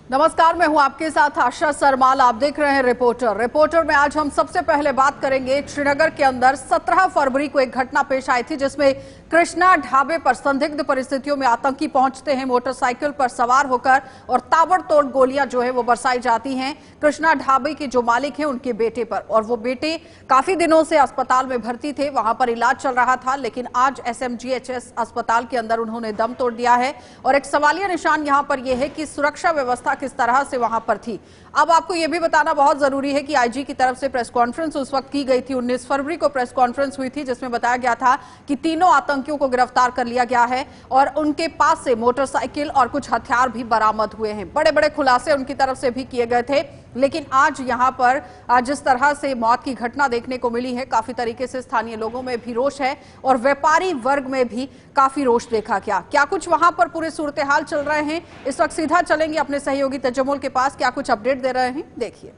नमस्कार, मैं हूं आपके साथ आशा सरमाल। आप देख रहे हैं रिपोर्टर में आज हम सबसे पहले बात करेंगे श्रीनगर के अंदर 17 फरवरी को एक घटना पेश आई थी जिसमें कृष्णा ढाबे पर संदिग्ध परिस्थितियों में आतंकी पहुंचते हैं मोटरसाइकिल पर सवार होकर और ताबड़तोड़ गोलियां जो है वो बरसाई जाती हैं कृष्णा ढाबे के जो मालिक हैं उनके बेटे पर। और वो बेटे काफी दिनों से अस्पताल में भर्ती थे, वहां पर इलाज चल रहा था, लेकिन आज SMGHS अस्पताल के अंदर उन्होंने दम तोड़ दिया है। और एक सवालिया निशान यहां पर यह है कि सुरक्षा व्यवस्था किस तरह से वहां पर थी। अब आपको यह भी बताना बहुत जरूरी है कि IG की तरफ से प्रेस कॉन्फ्रेंस उस वक्त की गई थी, 19 फरवरी को प्रेस कॉन्फ्रेंस हुई थी जिसमें बताया गया था कि तीनों आतंकियों को गिरफ्तार कर लिया गया है और उनके पास से मोटरसाइकिल और कुछ हथियार भी बरामद हुए हैं। बड़े बड़े खुलासे उनकी तरफ से भी किए गए थे, लेकिन आज यहां पर जिस तरह से मौत की घटना देखने को मिली है, काफी तरीके से स्थानीय लोगों में भी रोष है और व्यापारी वर्ग में भी काफी रोष देखा गया। क्या कुछ वहां पर पूरे सूरत हाल चल रहे हैं, इस वक्त सीधा चलेंगे अपने सहयोगी तजम्मुल के पास, क्या कुछ अपडेट दे रहे हैं, देखिए।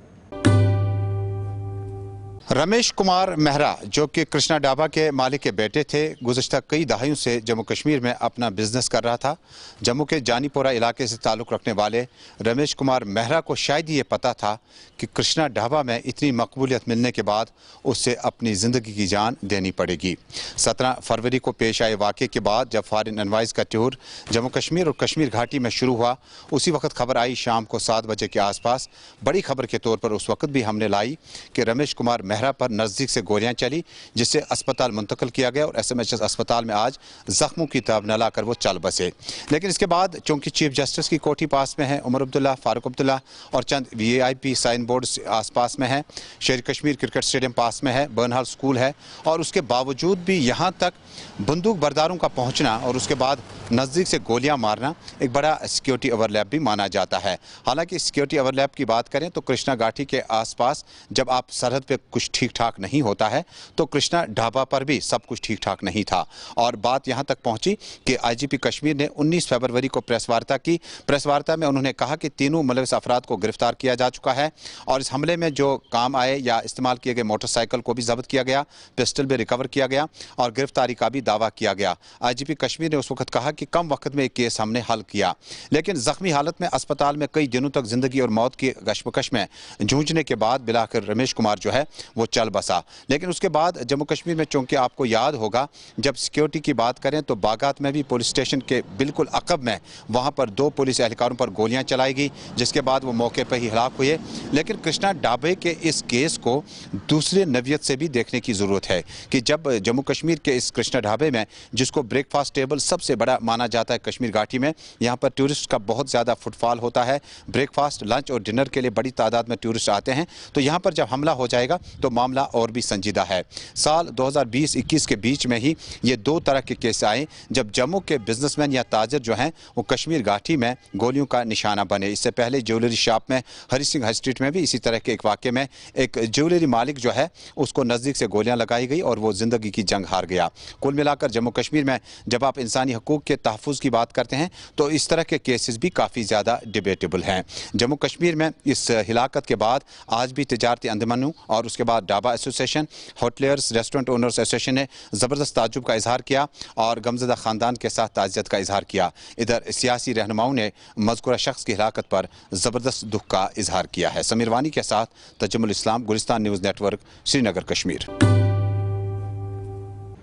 रमेश कुमार मेहरा जो कि कृष्णा ढाबा के मालिक के बेटे थे, गुज़श्ता कई दहाइयों से जम्मू कश्मीर में अपना बिजनेस कर रहा था। जम्मू के जानीपोरा इलाके से ताल्लुक़ रखने वाले रमेश कुमार मेहरा को शायद ये पता था कि कृष्णा ढाबा में इतनी मकबूलियत मिलने के बाद उससे अपनी ज़िंदगी की जान देनी पड़ेगी। 17 फरवरी को पेश आए वाक़े के बाद जब फॉरेन एनवाइज़ का टूर जम्मू कश्मीर और कश्मीर घाटी में शुरू हुआ, उसी वक्त खबर आई शाम को 7 बजे के आसपास। बड़ी खबर के तौर पर उस वक्त भी हमने लाई कि रमेश कुमार मेहरा पर नज़दीक से गोलियां चली, जिससे अस्पताल मुंतकिल किया गया और SMHS अस्पताल में आज जख्मों की तब न लाकर वो चल बसे। लेकिन इसके बाद चूंकि चीफ जस्टिस की कोठी पास में है, उमर अब्दुल्ला, फारूक अब्दुल्ला और चंद VIP साइन बोर्ड आसपास में है, शेर कश्मीर क्रिकेट स्टेडियम पास में है, बर्नहाल स्कूल है, और उसके बावजूद भी यहाँ तक बंदूक बरदारों का पहुँचना और उसके बाद नज़दीक से गोलियाँ मारना एक बड़ा सिक्योरिटी ओवरलैप भी माना जाता है। हालांकि सिक्योरिटी ओवरलैप की बात करें तो कृष्णा घाटी के आसपास जब आप सरहद पे कुछ ठीक ठाक नहीं होता है तो कृष्णा ढाबा पर भी सब कुछ ठीक ठाक नहीं था। और बात यहां तक पहुंची कि IGP कश्मीर ने 19 फरवरी को प्रेस वार्ता की। प्रेस वार्ता में उन्होंने कहा कि तीनों मुलविस अफराद को गिरफ्तार किया जा चुका है और इस हमले में जो काम आए या इस्तेमाल किए गए मोटरसाइकिल को भी जब्त किया गया, पिस्टल भी रिकवर किया गया और गिरफ्तारी का भी दावा किया गया। IGP कश्मीर ने उस वक्त कहा कि कम वक्त में एक केस हमने हल किया, लेकिन जख्मी हालत में अस्पताल में कई दिनों तक जिंदगी और मौत की कशमकश में जूझने के बाद बिलाखिर रमेश कुमार जो है वो चल बसा। लेकिन उसके बाद जम्मू कश्मीर में, चूंकि आपको याद होगा जब सिक्योरिटी की बात करें तो बागात में भी पुलिस स्टेशन के बिल्कुल अकब में वहां पर 2 पुलिस एहलकारों पर गोलियां चलाई गई, जिसके बाद वो मौके पर ही हलाक हुए। लेकिन कृष्णा ढाबे के इस केस को दूसरे नवियत से भी देखने की ज़रूरत है कि जब जम्मू कश्मीर के इस कृष्णा ढाबे में, जिसको ब्रेकफास्ट टेबल सबसे बड़ा माना जाता है कश्मीर घाटी में, यहाँ पर टूरिस्ट का बहुत ज़्यादा फुटफॉल होता है, ब्रेकफास्ट, लंच और डिनर के लिए बड़ी तादाद में टूरिस्ट आते हैं, तो यहाँ पर जब हमला हो जाएगा तो मामला और भी संजीदा है। साल 2020-21 के बीच में ही ये 2 तरह के केस आए जब जम्मू के बिजनेसमैन या ताजर जो हैं वो कश्मीर घाटी में गोलियों का निशाना बने। इससे पहले ज्वेलरी शॉप में, हरी सिंह हाई स्ट्रीट में भी इसी तरह के एक वाक़े में एक ज्वेलरी मालिक जो है उसको नज़दीक से गोलियां लगाई गई और वो ज़िंदगी की जंग हार गया। कुल मिलाकर जम्मू कश्मीर में जब आप इंसानी हकूक़ के तहफ़्फ़ुज़ की बात करते हैं तो इस तरह के केसेस भी काफ़ी ज़्यादा डिबेटेबल हैं। जम्मू कश्मीर में इस हिलाकत के बाद आज भी तिजारती अंजुमनों और उसके बाद dhaba association, hoteliers, restaurant owners association ने ज़बरदस्त ताज्जुब का इजहार किया और गमज़दा ख़ानदान के साथ ताज़ियत का इजहार किया। इधर सियासी रहनुमाओं ने मज़कूरा शख्स की हिलाकत पर ज़बरदस्त दुख का इजहार किया है। समीर वानी के साथ तजम्मुल इस्लाम, गुलिस्तान न्यूज़ नेटवर्क, श्रीनगर, कश्मीर।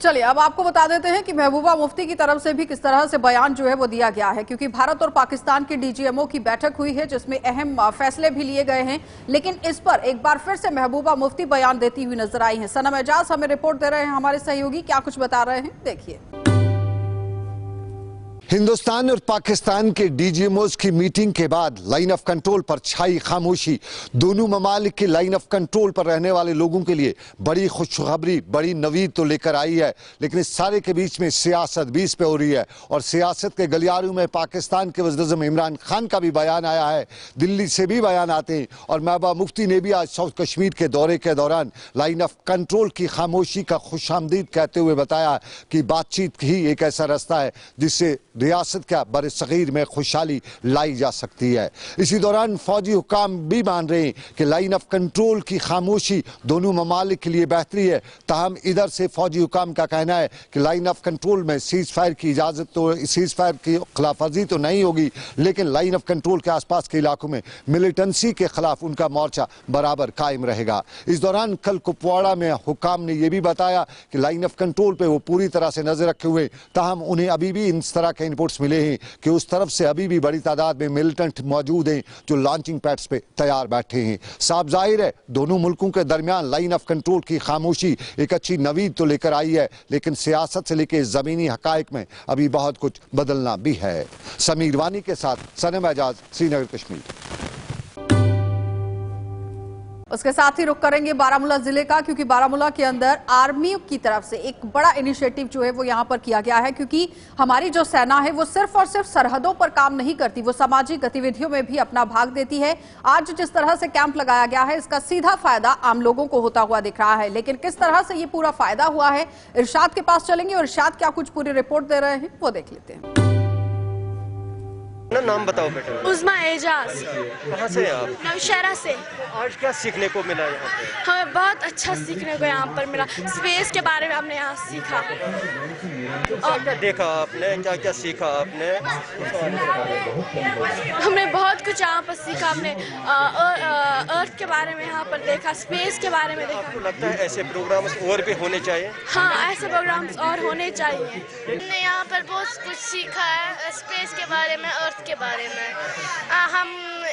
चलिए अब आपको बता देते हैं कि महबूबा मुफ्ती की तरफ से भी किस तरह से बयान जो है वो दिया गया है, क्योंकि भारत और पाकिस्तान की DGMO की बैठक हुई है जिसमें अहम फैसले भी लिए गए हैं, लेकिन इस पर एक बार फिर से महबूबा मुफ्ती बयान देती हुई नजर आई हैं। सनम एजाज हमें रिपोर्ट दे रहे हैं हमारे सहयोगी, क्या कुछ बता रहे हैं, देखिए। हिंदुस्तान और पाकिस्तान के DGMOs की मीटिंग के बाद लाइन ऑफ कंट्रोल पर छाई खामोशी। दोनों ममालिक के लाइन ऑफ कंट्रोल पर रहने वाले लोगों के लिए बड़ी खुशखबरी, बड़ी नवीद तो लेकर आई है, लेकिन इस सारे के बीच में सियासत बीच पे हो रही है और सियासत के गलियारों में पाकिस्तान के वज़ीर-ए-आज़म इमरान खान का भी बयान आया है, दिल्ली से भी बयान आते हैं और महबूबा मुफ्ती ने भी आज साउथ कश्मीर के दौरे के दौरान लाइन ऑफ कंट्रोल की खामोशी का खुशामदीद कहते हुए बताया कि बातचीत ही एक ऐसा रास्ता है जिससे रियासत क्या बर सगीर में खुशहाली लाई जा सकती है। इसी दौरान फौजी हुकाम भी मान रहे हैं कि लाइन ऑफ कंट्रोल की खामोशी दोनों ममालिक के लिए बेहतरी है। ताहम इधर से फौजी हुकाम का कहना है कि लाइन ऑफ कंट्रोल में सीज फायर की इजाज़त तो सीज फायर की खिलाफवर्जी तो नहीं होगी, लेकिन लाइन ऑफ कंट्रोल के आसपास के इलाकों में मिलिटेंसी के खिलाफ उनका मोर्चा बराबर कायम रहेगा। इस दौरान कल कुपवाड़ा में हुकाम ने यह भी बताया कि लाइन ऑफ कंट्रोल पे वो पूरी तरह से नजर रखे हुए, ताहम उन्हें अभी भी इस तरह के इनपुट्स मिले हैं कि उस तरफ से अभी भी बड़ी तादाद में मिलिटेंट मौजूद हैं जो लॉन्चिंग पैड्स पे तैयार बैठे हैं। साफ जाहिर है दोनों मुल्कों के दरमियान लाइन ऑफ कंट्रोल की खामोशी एक अच्छी नवीद तो लेकर आई है, लेकिन सियासत से लेकर जमीनी हकायक में अभी बहुत कुछ बदलना भी है। समीर वानी के साथ सनम एजाज, श्रीनगर, कश्मीर। उसके साथ ही रुख करेंगे बारामूला जिले का, क्योंकि बारामूला के अंदर आर्मी की तरफ से एक बड़ा इनिशिएटिव जो है वो यहां पर किया गया है, क्योंकि हमारी जो सेना है वो सिर्फ और सिर्फ सरहदों पर काम नहीं करती, वो सामाजिक गतिविधियों में भी अपना भाग देती है। आज जिस तरह से कैंप लगाया गया है इसका सीधा फायदा आम लोगों को होता हुआ दिख रहा है, लेकिन किस तरह से ये पूरा फायदा हुआ है, इरशाद के पास चलेंगे और इरशाद क्या कुछ पूरी रिपोर्ट दे रहे हैं वो देख लेते हैं। नाम बताओ बेटा। उस्मा एजाज। कहाँ से हैं आप? नौशहरा से। आज क्या सीखने को मिला यहाँ पे? हमें बहुत अच्छा सीखने को यहाँ पर मिला। स्पेस के बारे में हमने यहाँ सीखा। क्या देखा आपने, क्या क्या सीखा आपने? हमने बहुत कुछ यहाँ पर सीखा। हमने अर्थ के बारे में यहाँ पर देखा, स्पेस के बारे में देखा। आपको लगता है ऐसे प्रोग्राम्स और भी होने चाहिए? हाँ, ऐसे प्रोग्राम्स और होने चाहिए। हमने यहाँ पर बहुत कुछ सीखा है, स्पेस के बारे में, अर्थ के बारे में। हम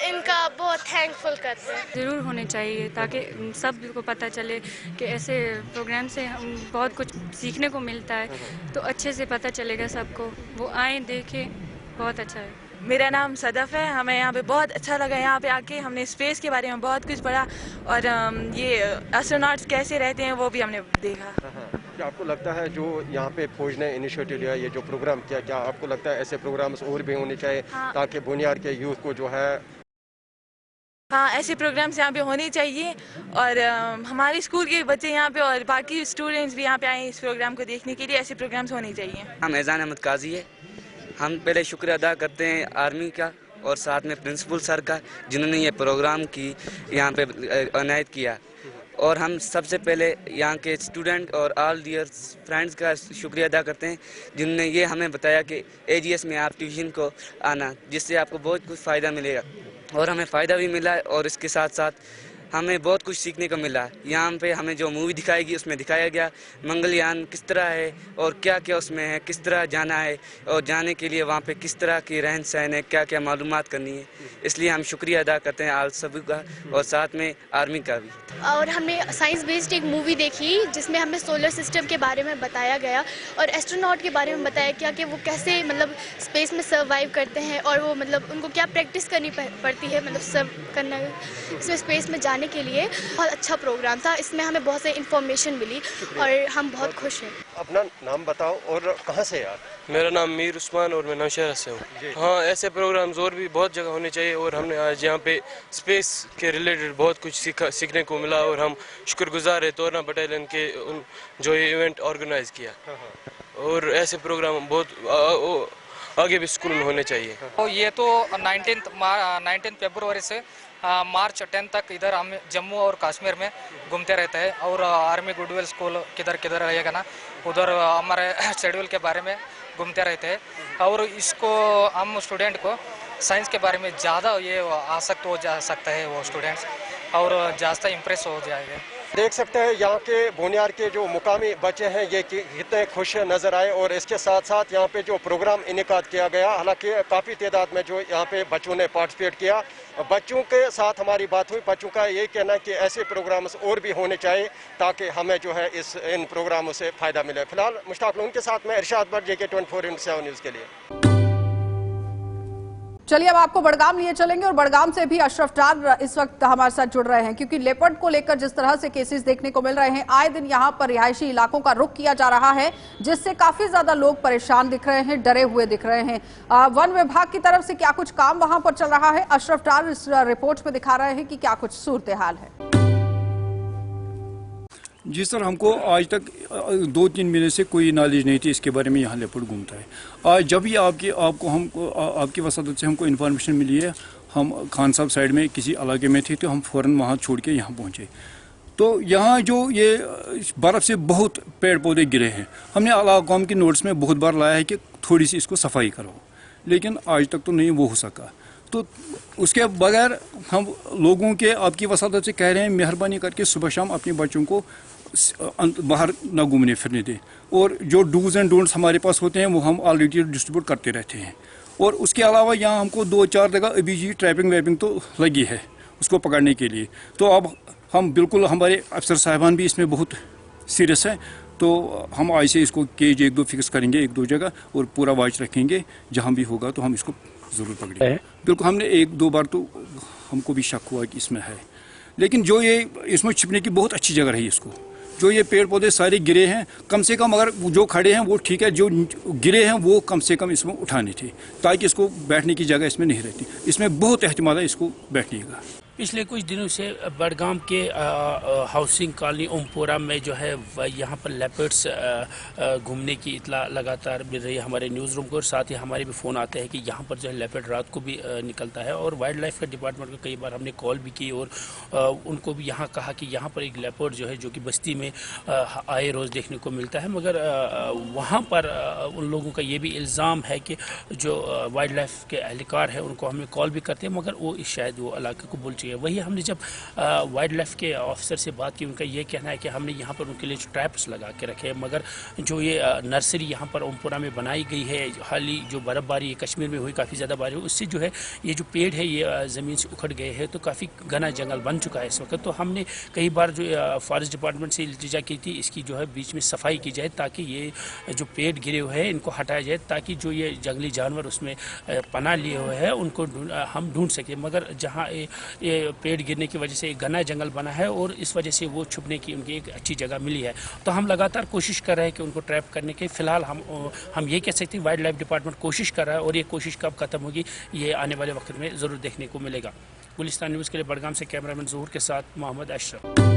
इनका बहुत थैंकफुल करते हैं। ज़रूर होने चाहिए ताकि सबको पता चले कि ऐसे प्रोग्राम से हम बहुत कुछ सीखने को मिलता है, तो अच्छे से पता चलेगा सबको। वो आए देखें, बहुत अच्छा है। मेरा नाम सदफ है। हमें यहाँ पे बहुत अच्छा लगा। यहाँ पे आके हमने स्पेस के बारे में बहुत कुछ पढ़ा और ये एस्ट्रोनॉट्स कैसे रहते हैं वो भी हमने देखा। क्या आपको लगता है जो यहाँ पे फौज ने इनिशिएटिव लिया, ये जो प्रोग्राम किया, क्या आपको लगता है ऐसे प्रोग्राम्स और भी होने चाहिए? हाँ। ताकि बुनियाद के यूथ को जो है, हाँ, ऐसे प्रोग्राम्स यहाँ पे होने चाहिए और हमारे स्कूल के बच्चे यहाँ पे और बाकी स्टूडेंट्स भी यहाँ पे आए इस प्रोग्राम को देखने के लिए। ऐसे प्रोग्राम्स होने चाहिए। हम एजान अहमद काजी है। हम पहले शुक्रिया अदा करते हैं आर्मी का और साथ में प्रिंसिपल सर का, जिन्होंने ये प्रोग्राम की यहाँ पे अनायत किया। और हम सबसे पहले यहाँ के स्टूडेंट और ऑल डियर फ्रेंड्स का शुक्रिया अदा करते हैं, जिन्होंने ये हमें बताया कि एजीएस में आप ट्यूशन को आना, जिससे आपको बहुत कुछ फ़ायदा मिलेगा। और हमें फ़ायदा भी मिला है और इसके साथ साथ हमें बहुत कुछ सीखने को मिला। यहाँ पे हमें जो मूवी दिखाएगी उसमें दिखाया गया मंगलयान किस तरह है और क्या क्या उसमें है, किस तरह जाना है और जाने के लिए वहाँ पे किस तरह की रहन सहन है, क्या क्या मालूमात करनी है। इसलिए हम शुक्रिया अदा करते हैं आप सभी का और साथ में आर्मी का भी। और हमने साइंस बेस्ड एक मूवी देखी जिसमें हमें सोलर सिस्टम के बारे में बताया गया और एस्ट्रोनॉट के बारे में बताया गया कि वो कैसे मतलब स्पेस में सर्वाइव करते हैं और वो मतलब उनको क्या प्रैक्टिस करनी पड़ती है मतलब सर्व करना इसमें स्पेस में जाने के लिए। बहुत अच्छा प्रोग्राम था, इसमें हमें बहुत सारी इन्फॉर्मेशन मिली और हम बहुत खुश हैं। अपना नाम बताओ और कहाँ से यार? मेरा नाम मीर उस्मान और मैं नौशहरा से हूँ। हाँ, ऐसे प्रोग्राम्स और भी बहुत जगह होने चाहिए और हमने आज यहाँ पे स्पेस के रिलेटेड बहुत कुछ सीखने को मिला और हम शुक्रगुजार है तोरना बटालियन के जो ये इवेंट ऑर्गेनाइज किया। और ऐसे प्रोग्राम बहुत आगे भी स्कूल में होने चाहिए। तो ये तो 19 फरवरी से मार्च 10 तक इधर हम जम्मू और कश्मीर में घूमते रहते हैं और आर्मी गुडविल स्कूल किधर किधर रहेगा ना, उधर हमारे शेड्यूल के बारे में घूमते रहते हैं। और इसको हम स्टूडेंट को साइंस के बारे में ज़्यादा ये आसक्त हो जा सकता है वो स्टूडेंट्स और ज़्यादा इम्प्रेस हो जाएगा। देख सकते हैं यहाँ के बुनियाद के जो मुकामी बच्चे हैं ये कितने खुश नज़र आए और इसके साथ साथ यहाँ पे जो प्रोग्राम इनेकाद किया गया, हालांकि काफ़ी तादाद में जो यहाँ पे बच्चों ने पार्टिसिपेट किया। बच्चों के साथ हमारी बात हुई, बच्चों का ये कहना है कि ऐसे प्रोग्राम्स और भी होने चाहिए ताकि हमें जो है इन प्रोग्रामों से फ़ायदा मिले। फिलहाल मुश्ताक उनके साथ में इरशाद भट्ट, JK 24/7 न्यूज़ के लिए। चलिए अब आपको बड़गाम लिए चलेंगे और बड़गाम से भी अशरफ डार इस वक्त हमारे साथ जुड़ रहे हैं, क्योंकि लेपर्ड को लेकर जिस तरह से केसेस देखने को मिल रहे हैं, आए दिन यहां पर रिहायशी इलाकों का रुख किया जा रहा है, जिससे काफी ज्यादा लोग परेशान दिख रहे हैं, डरे हुए दिख रहे हैं। वन विभाग की तरफ से क्या कुछ काम वहां पर चल रहा है, अशरफ डार इस रिपोर्ट में दिखा रहे हैं कि क्या कुछ सूरत हाल है। जी सर, हमको आज तक 2-3 महीने से कोई नॉलेज नहीं थी इसके बारे में यहाँ लेपर्ड घूमता है। आज जब भी आपकी वसादत से हमको इन्फॉर्मेशन मिली है, हम खान साहब साइड में किसी इलाके में थे तो हम फ़ौरन वहाँ छोड़ के यहाँ पहुँचे। तो यहाँ जो ये बर्फ़ से बहुत पेड़ पौधे गिरे हैं, हमने आला कौम के नोट्स में बहुत बार लाया है कि थोड़ी सी इसको सफाई करो, लेकिन आज तक तो नहीं वो हो सका। तो उसके बगैर हम लोगों के आपकी वसादत से कह रहे हैं, मेहरबानी करके सुबह शाम अपने बच्चों को बाहर ना घूमने फिरने दें, और जो डूज एंड डोंट्स हमारे पास होते हैं वो हम ऑलरेडी डिस्ट्रीब्यूट करते रहते हैं। और उसके अलावा यहाँ हमको 2-4 जगह अभी जी ट्रैपिंग वैपिंग तो लगी है उसको पकड़ने के लिए। तो अब हम बिल्कुल, हमारे अफसर साहिबान भी इसमें बहुत सीरियस हैं, तो हम आज से इसको केज 1-2 फिक्स करेंगे 1-2 जगह, और पूरा वॉच रखेंगे, जहाँ भी होगा तो हम इसको ज़रूर पकड़ेंगे। बिल्कुल, हमने 1-2 बार तो हमको भी शक हुआ कि इसमें है, लेकिन जो ये इसमें छिपने की बहुत अच्छी जगह रही इसको। जो ये पेड़ पौधे सारे गिरे हैं, कम से कम अगर जो खड़े हैं वो ठीक है, जो गिरे हैं वो कम से कम इसमें उठाने थे, ताकि इसको बैठने की जगह इसमें नहीं रहती। इसमें बहुत एहतिमाल है इसको बैठने का। पिछले कुछ दिनों से बड़गाम के हाउसिंग कॉलोनी ओमपुरा में जो है यहाँ पर लेपर्ड्स घूमने की इतला लगातार मिल रही है हमारे न्यूज़ रूम को, और साथ ही हमारे भी फ़ोन आते हैं कि यहाँ पर जो है लेपर्ड रात को भी निकलता है। और वाइल्ड लाइफ के डिपार्टमेंट को कई बार हमने कॉल भी की, और उनको भी यहाँ कहा कि यहाँ पर एक लेपर्ड जो है जो कि बस्ती में आए रोज़ देखने को मिलता है, मगर वहाँ पर उन लोगों का ये भी इल्ज़ाम है कि जो वाइल्ड लाइफ के एहलकार हैं उनको हमें कॉल भी करते हैं, मगर वो शायद वो इलाके को भूल चुके हैं। वही हमने जब वाइल्ड लाइफ के ऑफिसर से बात की, उनका ये कहना है कि हमने यहाँ पर उनके लिए ट्रैप्स लगा के रखे हैं, मगर जो ये नर्सरी यहाँ पर ओमपुरा में बनाई गई है, हाल ही जो बर्फ़बारी कश्मीर में हुई, काफ़ी ज़्यादा बारिश, उससे जो है ये जो पेड़ है ये ज़मीन से उखड़ गए हैं, तो काफ़ी घना जंगल बन चुका है इस वक्त। तो हमने कई बार जो फॉरेस्ट डिपार्टमेंट से इल्तिजा की थी, इसकी जो है बीच में सफाई की जाए, ताकि ये जो पेड़ गिरे हुए हैं इनको हटाया जाए, ताकि जो ये जंगली जानवर उसमें पनाह लिए हुए हैं उनको हम ढूंढ सकें। मगर जहाँ ये पेड़ गिरने की वजह से एक घना जंगल बना है, और इस वजह से वो छुपने की उनकी एक अच्छी जगह मिली है। तो हम लगातार कोशिश कर रहे हैं कि उनको ट्रैप करने के। फिलहाल हम ये कह सकते हैं वाइल्ड लाइफ डिपार्टमेंट कोशिश कर रहा है, और ये कोशिश कब खत्म होगी ये आने वाले वक्त में ज़रूर देखने को मिलेगा। गुलिस्तान न्यूज़ के लिए बड़गाम से कैमरामैन ज़हूर के साथ मोहम्मद अशरफ।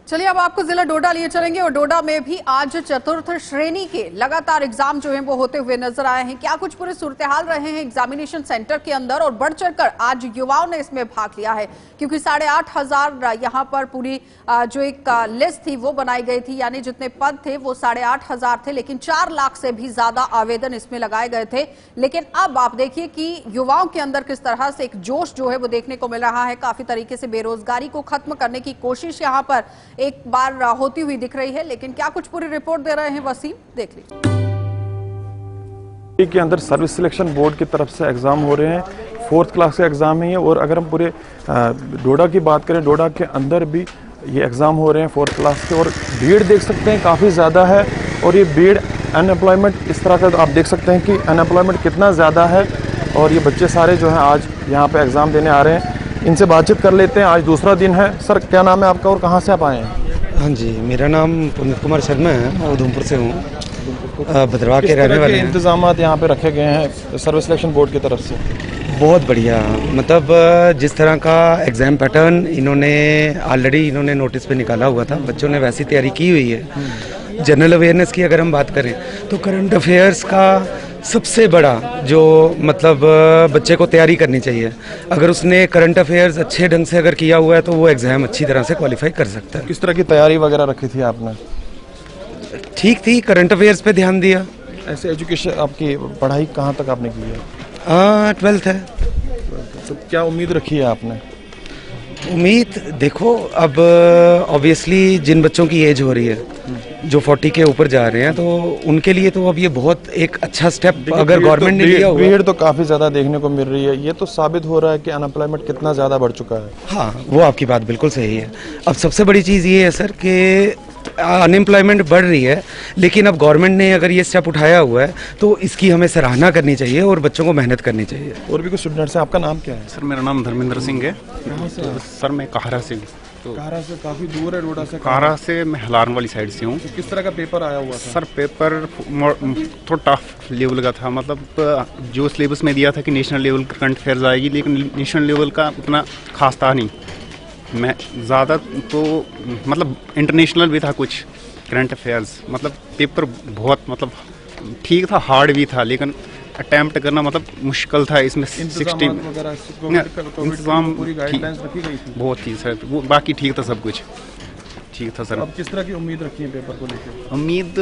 चलिए अब आपको जिला डोडा लिए चलेंगे, और डोडा में भी आज चतुर्थ श्रेणी के लगातार एग्जाम जो हैं वो होते हुए नजर आए हैं। क्या कुछ पूरे सूरत हाल रहे हैं एग्जामिनेशन सेंटर के अंदर, और बढ़ चढ़कर आज युवाओं ने इसमें भाग लिया है, क्योंकि 8,500 यहाँ पर पूरी जो एक लिस्ट थी वो बनाई गई थी, यानी जितने पद थे वो 8,500 थे, लेकिन 4 लाख से भी ज्यादा आवेदन इसमें लगाए गए थे। लेकिन अब आप देखिए कि युवाओं के अंदर किस तरह से एक जोश जो है वो देखने को मिल रहा है। काफी तरीके से बेरोजगारी को खत्म करने की कोशिश यहाँ पर एक बार होती हुई दिख रही है। लेकिन क्या कुछ पूरी रिपोर्ट दे रहे हैं वसीम, देख लीजिए। के अंदर सर्विस सिलेक्शन बोर्ड की तरफ से एग्जाम हो रहे हैं, 4th क्लास के एग्जाम है। और अगर हम पूरे डोडा की बात करें, डोडा के अंदर भी ये एग्जाम हो रहे हैं 4th क्लास के, और भीड़ देख सकते हैं काफ़ी ज़्यादा है। और ये भीड़ अनएम्प्लॉयमेंट इस तरह का आप देख सकते हैं कि अनएम्प्लॉयमेंट कितना ज़्यादा है, और ये बच्चे सारे जो हैं आज यहाँ पे एग्ज़ाम देने आ रहे हैं। इनसे बातचीत कर लेते हैं, आज दूसरा दिन है। सर क्या नाम है आपका और कहाँ से आप आए हैं? हाँ जी, मेरा नाम पुनीत कुमार शर्मा है, मैं उधमपुर से हूँ, भद्रवाह के रहने वाले हैं। इंतजाम यहाँ पे रखे गए हैं सर्विस सिलेक्शन बोर्ड की तरफ से? बहुत बढ़िया, मतलब जिस तरह का एग्ज़ाम पैटर्न इन्होंने नोटिस पे निकाला हुआ था, बच्चों ने वैसी तैयारी की हुई है। जनरल अवेयरनेस की अगर हम बात करें तो करंट अफेयर्स का सबसे बड़ा जो मतलब बच्चे को तैयारी करनी चाहिए, अगर उसने करंट अफेयर्स अच्छे ढंग से अगर किया हुआ है तो वो एग्ज़ाम अच्छी तरह से क्वालिफाई कर सकता है। किस तरह की तैयारी वगैरह रखी थी आपने? ठीक थी, करंट अफेयर्स पे ध्यान दिया। ऐसे एजुकेशन आपकी पढ़ाई कहाँ तक आपने की है? 12th है। तो क्या उम्मीद रखी है आपने? उम्मीद देखो, अब ऑब्वियसली जिन बच्चों की एज हो रही है जो 40 के ऊपर जा रहे हैं, तो उनके लिए तो अब ये बहुत एक अच्छा स्टेप अगर गवर्नमेंट ने लिया हुआ। भीड़ तो काफ़ी ज़्यादा देखने को मिल रही है, ये तो साबित हो रहा है कि अनएम्प्लॉयमेंट कितना ज़्यादा बढ़ चुका है। हाँ, वो आपकी बात बिल्कुल सही है। अब सबसे बड़ी चीज़ ये है सर कि अनएम्प्लॉयमेंट बढ़ रही है, लेकिन अब गवर्नमेंट ने अगर ये स्टेप उठाया हुआ है तो इसकी हमें सराहना करनी चाहिए और बच्चों को मेहनत करनी चाहिए। और भी कुछ स्टूडेंट्स हैं, आपका नाम क्या है? सर मेरा नाम धर्मेंद्र सिंह है। सर मैं काहरा से हूँ। तो काहरा से काफ़ी दूर है डोडा से? काहरा से मैं हलारन वाली साइड से हूँ। तो किस तरह का पेपर आया हुआ था? सर पेपर थोड़ा टफ लेवल का था, मतलब जो सिलेबस में दिया था कि नेशनल लेवल करंट अफेयर्स आएगी, लेकिन नेशनल लेवल का उतना खास था नहीं। मैं ज़्यादा तो मतलब इंटरनेशनल भी था, कुछ करंट अफेयर्स, मतलब पेपर बहुत मतलब ठीक था, हार्ड भी था, लेकिन अटैम्प्ट करना मतलब मुश्किल था। इसमें 60 इंतजाम बहुत थी सर, वो बाकी ठीक था, सब कुछ ठीक था सर। अब किस तरह की उम्मीद रखी है पेपर को लेकर? उम्मीद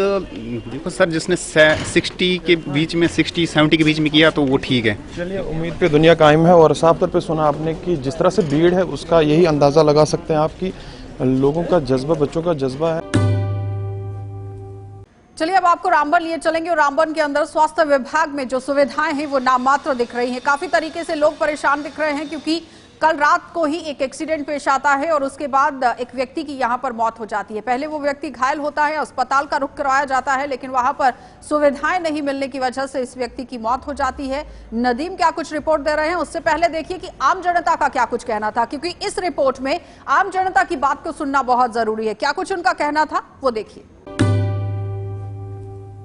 देखो सर, जिसने 60 के बीच में 60-70 के बीच में किया तो वो ठीक है। चलिए, उम्मीद पे दुनिया कायम है। और साफ तौर पे सुना आपने कि जिस तरह से भीड़ है उसका यही अंदाज़ा लगा सकते हैं आप कि लोगों का जज्बा, बच्चों का जज्बा है। चलिए अब आपको रामबन लिए चलेंगे और रामबन के अंदर स्वास्थ्य विभाग में जो सुविधाएं हैं वो नाममात्र दिख रही हैं। काफी तरीके से लोग परेशान दिख रहे हैं क्योंकि कल रात को ही एक एक्सीडेंट पेश आता है और उसके बाद एक व्यक्ति की यहां पर मौत हो जाती है। पहले वो व्यक्ति घायल होता है, अस्पताल का रुख करवाया जाता है, लेकिन वहां पर सुविधाएं नहीं मिलने की वजह से इस व्यक्ति की मौत हो जाती है। नदीम क्या कुछ रिपोर्ट दे रहे हैं, उससे पहले देखिए कि आम जनता का क्या कुछ कहना था, क्योंकि इस रिपोर्ट में आम जनता की बात को सुनना बहुत जरूरी है। क्या कुछ उनका कहना था वो देखिए।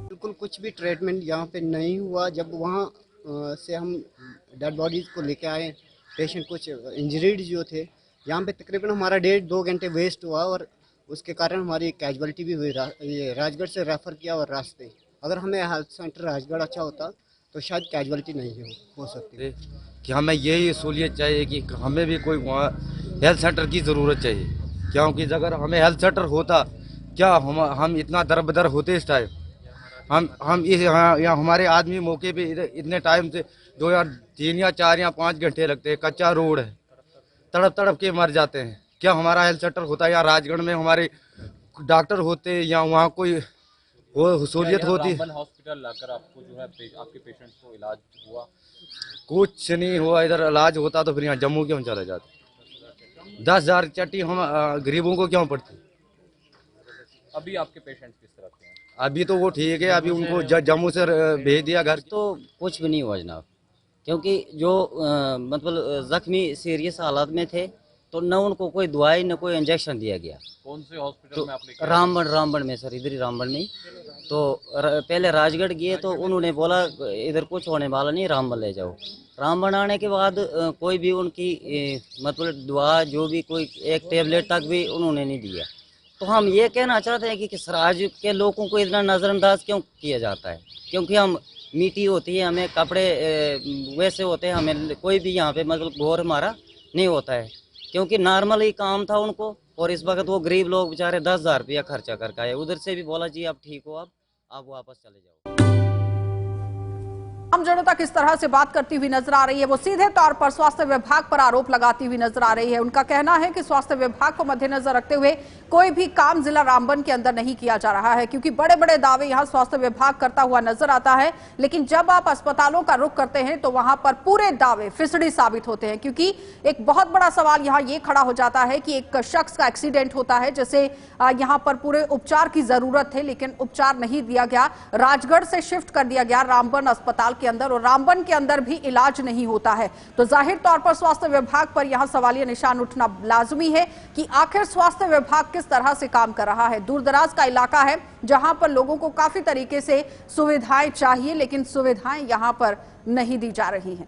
बिल्कुल कुछ भी ट्रीटमेंट यहाँ पे नहीं हुआ। जब वहाँ से हम डेड बॉडीज को लेके आए, पेशेंट कुछ इंजरीड जो थे, यहाँ पे तकरीबन हमारा 1.5-2 घंटे वेस्ट हुआ और उसके कारण हमारी कैजुअलिटी भी हुई। ये राजगढ़ से रेफ़र किया और रास्ते, अगर हमें हेल्थ सेंटर राजगढ़ अच्छा होता तो शायद कैजुअलिटी नहीं हो सकती। कि हमें यही सहूलियत चाहिए कि हमें भी कोई वहाँ हेल्थ सेंटर की ज़रूरत चाहिए, क्योंकि अगर हमें हेल्थ सेंटर होता, क्या हम इतना दरबदर होते इस टाइम। हम इस यहाँ हमारे आदमी मौके पे इतने टाइम से 2 या 3 या 4 या 5 घंटे लगते हैं, कच्चा रोड है, तड़प तड़प के मर जाते हैं। क्या हमारा हेल्थ सेंटर होता या राजगढ़ में हमारे डॉक्टर होते या वहाँ कोई वो सहूलियत होती। हॉस्पिटल लाकर आपको जो है आपके पेशेंट को इलाज हुआ? कुछ नहीं हुआ, इधर इलाज होता तो फिर यहाँ जम्मू क्यों चले जाते। 10,000 चट्टी हम गरीबों को क्यों पड़ती। अभी आपके पेशेंट किस तरह के हैं? अभी तो वो ठीक है, अभी उनको जम्मू से भेज दिया घर। तो कुछ भी नहीं हुआ जनाब, क्योंकि जो मतलब जख्मी सीरियस हालात में थे तो न उनको कोई दवाई न कोई इंजेक्शन दिया गया। कौन से हॉस्पिटल में आपने? रामबन में सर, इधर ही रामबन में। तो पहले राजगढ़ गए तो उन्होंने बोला इधर कुछ होने वाला नहीं, रामबन ले जाओ। रामबन आने के बाद कोई भी उनकी मतलब दवा जो भी कोई एक टेबलेट तक भी उन्होंने नहीं दिया। तो हम ये कहना चाहते हैं कि सराज के लोगों को इतना नज़रअंदाज क्यों किया जाता है, क्योंकि हम मिट्टी होती है, हमें कपड़े वैसे होते हैं, हमें कोई भी यहाँ पे मतलब गौर हमारा नहीं होता है, क्योंकि नॉर्मल ही काम था उनको। और इस वक्त वो गरीब लोग बेचारे 10,000 रुपया खर्चा करके आए, उधर से भी बोला जी आप ठीक हो, अब आप वापस चले जाओ। आम जनता किस तरह से बात करती हुई नजर आ रही है, वो सीधे तौर पर स्वास्थ्य विभाग पर आरोप लगाती हुई नजर आ रही है। उनका कहना है कि स्वास्थ्य विभाग को मद्देनजर रखते हुए कोई भी काम जिला रामबन के अंदर नहीं किया जा रहा है, क्योंकि बड़े बड़े दावे यहां स्वास्थ्य विभाग करता हुआ नजर आता है, लेकिन जब आप अस्पतालों का रुख करते हैं तो वहां पर पूरे दावे फिसड़ी साबित होते हैं। क्योंकि एक बहुत बड़ा सवाल यहां ये खड़ा हो जाता है कि एक शख्स का एक्सीडेंट होता है, जैसे यहां पर पूरे उपचार की जरूरत है, लेकिन उपचार नहीं दिया गया, राजगढ़ से शिफ्ट कर दिया गया रामबन अस्पताल के अंदर, और रामबन के अंदर भी इलाज नहीं होता है। तो जाहिर तौर पर स्वास्थ्य विभाग पर यहां सवालिया निशान उठना लाजमी है कि आखिर स्वास्थ्य विभाग किस तरह से काम कर रहा है। दूरदराज का इलाका है जहां पर लोगों को काफी तरीके से सुविधाएं चाहिए, लेकिन सुविधाएं यहां पर नहीं दी जा रही हैं।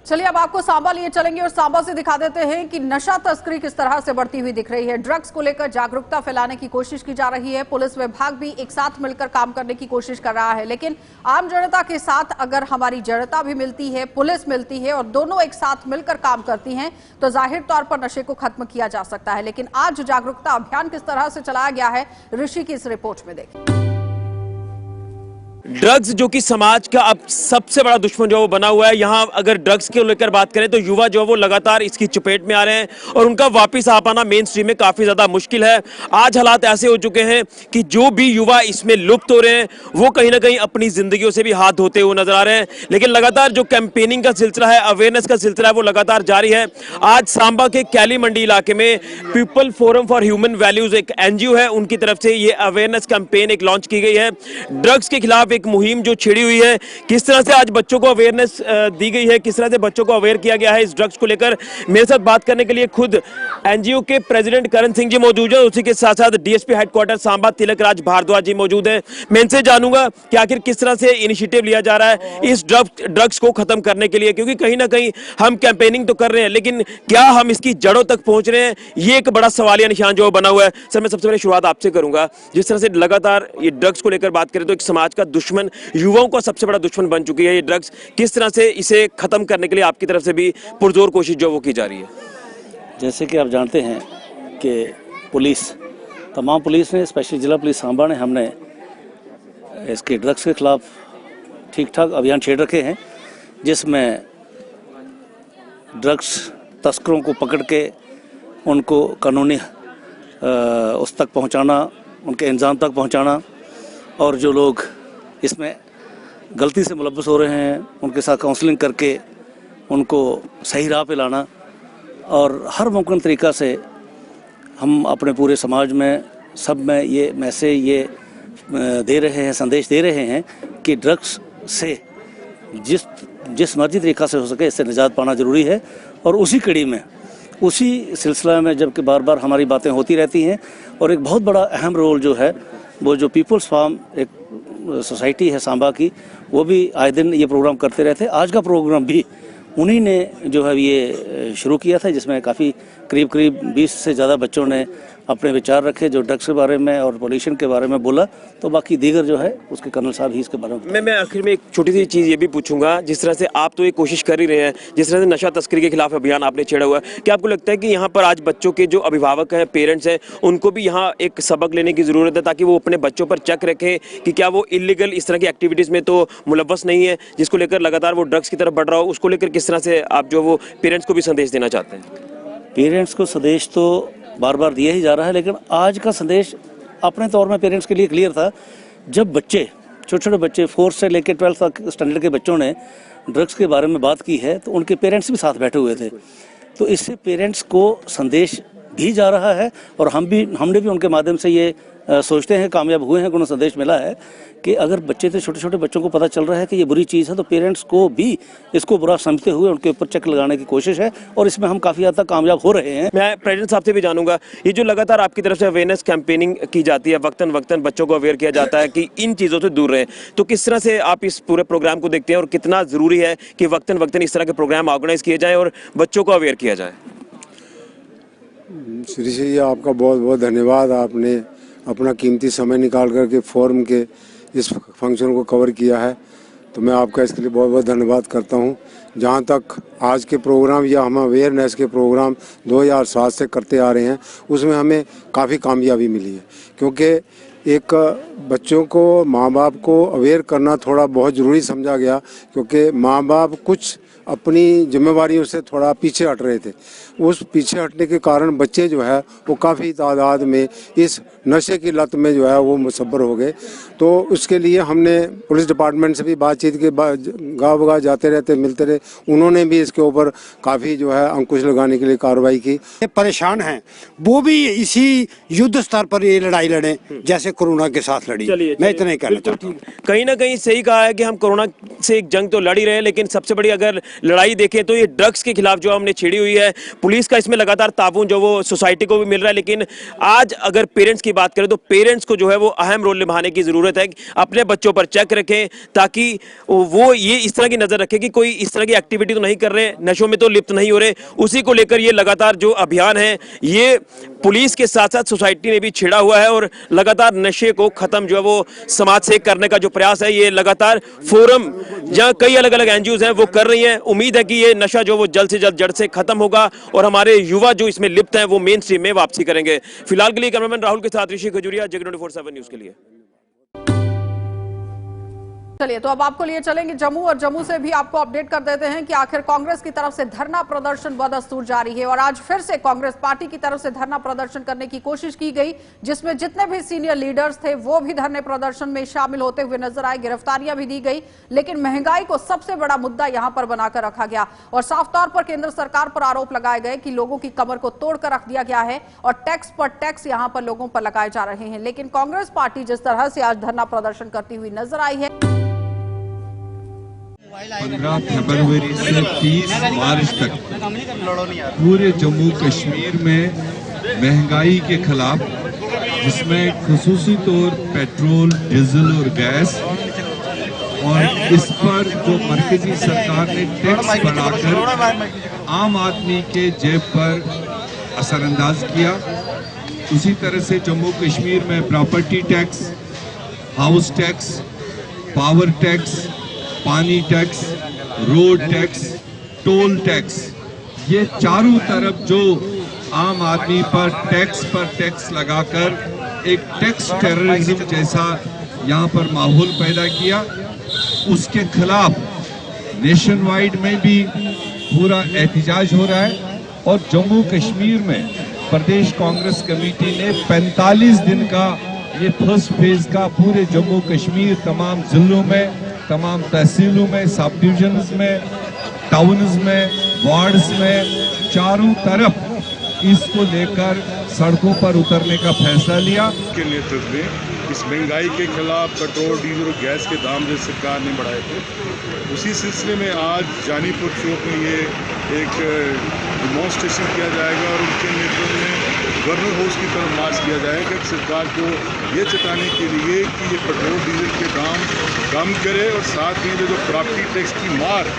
चलिए अब आपको सांबा लिए चलेंगे और सांबा से दिखा देते हैं कि नशा तस्करी किस तरह से बढ़ती हुई दिख रही है। ड्रग्स को लेकर जागरूकता फैलाने की कोशिश की जा रही है, पुलिस विभाग भी एक साथ मिलकर काम करने की कोशिश कर रहा है, लेकिन आम जनता के साथ अगर हमारी जनता भी मिलती है, पुलिस मिलती है और दोनों एक साथ मिलकर काम करती हैं तो जाहिर तौर पर नशे को खत्म किया जा सकता है। लेकिन आज जागरूकता अभियान किस तरह से चलाया गया है, ऋषि की इस रिपोर्ट में देखिए। ड्रग्स जो कि समाज का अब सबसे बड़ा दुश्मन जो वो बना हुआ है, यहाँ अगर ड्रग्स के लेकर बात करें तो युवा जो है वो लगातार इसकी चपेट में आ रहे हैं और उनका वापस आ पाना मेन स्ट्रीम में काफ़ी ज़्यादा मुश्किल है। आज हालात ऐसे हो चुके हैं कि जो भी युवा इसमें लुप्त हो रहे हैं वो कहीं ना कहीं अपनी ज़िंदगियों से भी हाथ धोते हुए नजर आ रहे हैं। लेकिन लगातार जो कैंपेनिंग का सिलसिला है, अवेयरनेस का सिलसिला है, वो लगातार जारी है। आज सांबा के कैली मंडी इलाके में people forum for human values एक NGO है, उनकी तरफ से ये अवेयरनेस कैंपेन एक लॉन्च की गई है। ड्रग्स के खिलाफ पे एक मुहिम जो छिड़ी हुई है, किस तरह से आज बच्चों को अवेयरनेस दी गई है, किस तरह से बच्चों को अवेयर किया गया है इस ड्रग्स को लेकर। मेरे साथ बात करने के लिए खुद एनजीओ के प्रेसिडेंट करण सिंह जी मौजूद है, उसी के साथ साथ डीएसपी हेडक्वार्टर सांबा तिलक राज भारद्वाज जी मौजूद है। मैं इनसे जानूंगा कि आखिर किस तरह से इनिशिएटिव लिया जा रहा है इस ड्रग्स को खत्म करने के लिए, क्योंकि कहीं ना कहीं हम कैंपेनिंग तो कर रहे हैं, लेकिन क्या हम इसकी जड़ों तक पहुंच रहे हैं, ये एक बड़ा सवालिया निशान जो बना हुआ है। सर, मैं सबसे पहले शुरुआत आपसे करूंगा। जिस तरह से लगातार ये ड्रग्स को लेकर बात करें तो एक समाज का दुश्मन, युवाओं का सबसे बड़ा दुश्मन बन चुकी है ये ड्रग्स, किस तरह से इसे खत्म करने के लिए आपकी तरफ से भी पुरजोर कोशिश जो वो की जा रही है? जैसे कि आप जानते हैं कि तमाम पुलिस ने, स्पेशली जिला पुलिस सांबा ने, हमने इसके ड्रग्स के खिलाफ ठीक ठाक अभियान छेड़ रखे हैं, जिसमें ड्रग्स तस्करों को पकड़ के उनको कानूनी उस तक पहुंचाना, उनके इंजाम तक पहुंचाना, और जो लोग इसमें गलती से मुलव्वस हो रहे हैं उनके साथ काउंसलिंग करके उनको सही राह पे लाना, और हर मुमकिन तरीक़ा से हम अपने पूरे समाज में सब में ये मैसेज ये दे रहे हैं, संदेश दे रहे हैं कि ड्रग्स से जिस मर्जी तरीक़ा से हो सके इससे निजात पाना ज़रूरी है। और उसी कड़ी में, उसी सिलसिला में जबकि बार बार हमारी बातें होती रहती हैं, और एक बहुत बड़ा अहम रोल जो है वो जो पीपल्स फार्म एक सोसाइटी है सांबा की, वो भी आए दिन ये प्रोग्राम करते रहते हैं। आज का प्रोग्राम भी उन्हीं ने जो है ये शुरू किया था, जिसमें काफ़ी करीब 20 से ज़्यादा बच्चों ने अपने विचार रखे, जो ड्रग्स के बारे में और पॉल्यूशन के बारे में बोला, तो बाकी दीगर जो है उसके कर्नल साहब ही इसके बारे में। मैं आखिर में एक छोटी सी चीज़ ये भी पूछूंगा, जिस तरह से आप तो ये कोशिश कर ही रहे हैं, जिस तरह से नशा तस्करी के खिलाफ अभियान आपने छेड़ा हुआ है, क्या आपको लगता है कि यहाँ पर आज बच्चों के जो अभिभावक हैं, पेरेंट्स हैं, उनको भी यहाँ एक सबक लेने की ज़रूरत है, ताकि वो अपने बच्चों पर चेक रखें कि क्या वो इलीगल इस तरह की एक्टिविटीज़ में तो मुलव्वस नहीं है, जिसको लेकर लगातार वो ड्रग्स की तरफ बढ़ रहा हो, उसको लेकर किस तरह से आप जो वो पेरेंट्स को भी संदेश देना चाहते हैं? पेरेंट्स को संदेश तो बार बार दिया ही जा रहा है, लेकिन आज का संदेश अपने तौर में पेरेंट्स के लिए क्लियर था। जब बच्चे, छोटे छोटे बच्चे 4 से लेकर 12 स्टैंडर्ड के बच्चों ने ड्रग्स के बारे में बात की है, तो उनके पेरेंट्स भी साथ बैठे हुए थे, तो इससे पेरेंट्स को संदेश भी जा रहा है, और हमने भी उनके माध्यम से ये सोचते हैं, कामयाब हुए हैं कि उन्हें संदेश मिला है कि अगर बच्चे से छोटे छोटे बच्चों को पता चल रहा है कि ये बुरी चीज़ है, तो पेरेंट्स को भी इसको बुरा समझते हुए उनके ऊपर चेक लगाने की कोशिश है, और इसमें हम काफ़ी हद तक कामयाब हो रहे हैं। मैं प्रेसिडेंट साहब से भी जानूंगा, ये जो लगातार आपकी तरफ से अवेयरनेस कैंपेनिंग की जाती है, वक्तन वक्तन बच्चों को अवेयर किया जाता है कि इन चीज़ों से दूर रहें, तो किस तरह से आप इस पूरे प्रोग्राम को देखते हैं, और कितना ज़रूरी है कि वक्तन वक्तन इस तरह के प्रोग्राम ऑर्गेनाइज किए जाएँ और बच्चों को अवेयर किया जाए? श्री जी, आपका बहुत बहुत धन्यवाद। आपने अपना कीमती समय निकाल करके फोरम के इस फंक्शन को कवर किया है, तो मैं आपका इसके लिए बहुत बहुत धन्यवाद करता हूं। जहां तक आज के प्रोग्राम या हम अवेयरनेस के प्रोग्राम 2007 से करते आ रहे हैं, उसमें हमें काफ़ी कामयाबी मिली है, क्योंकि एक बच्चों को, माँ बाप को अवेयर करना थोड़ा बहुत ज़रूरी समझा गया, क्योंकि माँ बाप कुछ अपनी जिम्मेवारियों से थोड़ा पीछे हट रहे थे। उस पीछे हटने के कारण बच्चे जो है वो काफ़ी तादाद में इस नशे की लत में जो है वो मुसब्बर हो गए। तो उसके लिए हमने पुलिस डिपार्टमेंट से भी बातचीत के गाँव बगाह जाते रहते, मिलते रहे, उन्होंने भी इसके ऊपर काफ़ी जो है अंकुश लगाने के लिए कार्रवाई की। परेशान हैं वो भी इसी युद्ध स्तर पर ये लड़ाई लड़े जैसे कोरोना के साथ लड़ी। मैं इतना ही कहना चाहता हूँ। कहीं ना कहीं सही कहा है कि हम कोरोना से एक जंग तो लड़ ही रहे हैं, लेकिन सबसे बड़ी अगर लड़ाई देखें तो ये ड्रग्स के खिलाफ जो हमने छेड़ी हुई है, पुलिस का इसमें लगातार ताबून जो वो सोसाइटी को भी मिल रहा है। लेकिन आज अगर पेरेंट्स की बात करें तो पेरेंट्स को जो है वो अहम रोल निभाने की जरूरत है, अपने बच्चों पर चेक रखें, ताकि वो ये इस तरह की नजर रखें कि कोई इस तरह की एक्टिविटी तो नहीं कर रहे, नशों में तो लिप्त नहीं हो रहे। उसी को लेकर ये लगातार जो अभियान है ये पुलिस के साथ साथ सोसाइटी ने भी छेड़ा हुआ है, और लगातार नशे को खत्म जो है वो समाज से करने का जो प्रयास है ये लगातार फोरम जहां कई अलग अलग एनजीओ हैं वो कर रही हैं। उम्मीद है कि ये नशा जो वो जल्द से जल्द जड़ से खत्म होगा और हमारे युवा जो इसमें लिप्त हैं वो मेन स्ट्रीम में वापसी करेंगे। फिलहाल के लिए कैमरामैन राहुल के साथ ऋषि खजूरिया, जग 24/7 न्यूज के लिए। चलिए, तो अब आपको लिए चलेंगे जम्मू, और जम्मू से भी आपको अपडेट कर देते हैं कि आखिर कांग्रेस की तरफ से धरना प्रदर्शन बदस्तूर जारी है। और आज फिर से कांग्रेस पार्टी की तरफ से धरना प्रदर्शन करने की कोशिश की गई, जिसमें जितने भी सीनियर लीडर्स थे वो भी धरने प्रदर्शन में शामिल होते हुए नजर आए। गिरफ्तारियां भी दी गई, लेकिन महंगाई को सबसे बड़ा मुद्दा यहां पर बनाकर रखा गया और साफ तौर पर केंद्र सरकार पर आरोप लगाए गए कि लोगों की कमर को तोड़कर रख दिया गया है और टैक्स पर टैक्स यहां पर लोगों पर लगाए जा रहे हैं। लेकिन कांग्रेस पार्टी जिस तरह से आज धरना प्रदर्शन करती हुई नजर आई है, 15 फरवरी से 30 मार्च तक पूरे जम्मू कश्मीर में महंगाई के खिलाफ, जिसमें खुसूसी तौर पेट्रोल, डीजल और गैस, और इस पर जो मरकजी सरकार ने टैक्स बढ़ाकर आम आदमी के जेब पर असरअंदाज किया, उसी तरह से जम्मू कश्मीर में property tax, house tax, power tax, पानी tax, road tax, toll tax, ये चारों तरफ जो आम आदमी पर टैक्स लगाकर एक टैक्स टेररिज्म जैसा यहाँ पर माहौल पैदा किया, उसके खिलाफ नेशन वाइड में भी पूरा एहतजाज हो रहा है। और जम्मू कश्मीर में प्रदेश कांग्रेस कमेटी ने 45 दिन का ये फर्स्ट फेज का पूरे जम्मू कश्मीर तमाम जिलों में, तमाम तहसीलों में, सब डिविजन्स में, टाउन्स में, वार्ड्स में, चारों तरफ इसको लेकर सड़कों पर उतरने का फैसला लिया। के नेतृत्व में इस महंगाई के खिलाफ पेट्रोल, डीजल और गैस के दाम जो सरकार ने बढ़ाए थे, उसी सिलसिले में आज जानीपुर चौक में ये एक डिमॉन्स्ट्रेशन किया जाएगा और उनके नेतृत्व में गवर्नर हाउस की तरफ मार्च किया जाएगा सरकार को ये चेताने के लिए कि ये पेट्रोल डीजल के दाम कम करे और साथ में जो प्रॉपर्टी टैक्स की मार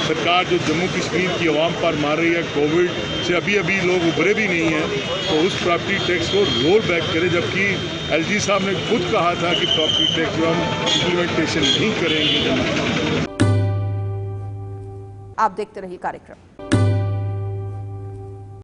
सरकार जो जम्मू कश्मीर की आवाम पर मार रही है, कोविड से अभी लोग उभरे भी नहीं हैं, तो उस प्रॉपर्टी टैक्स को रोल बैक करे। जबकि एलजी साहब ने खुद कहा था कि प्रॉपर्टी टैक्स जो हम इम्प्लीमेंटेशन नहीं करेंगे। आप देखते रहिए कार्यक्रम।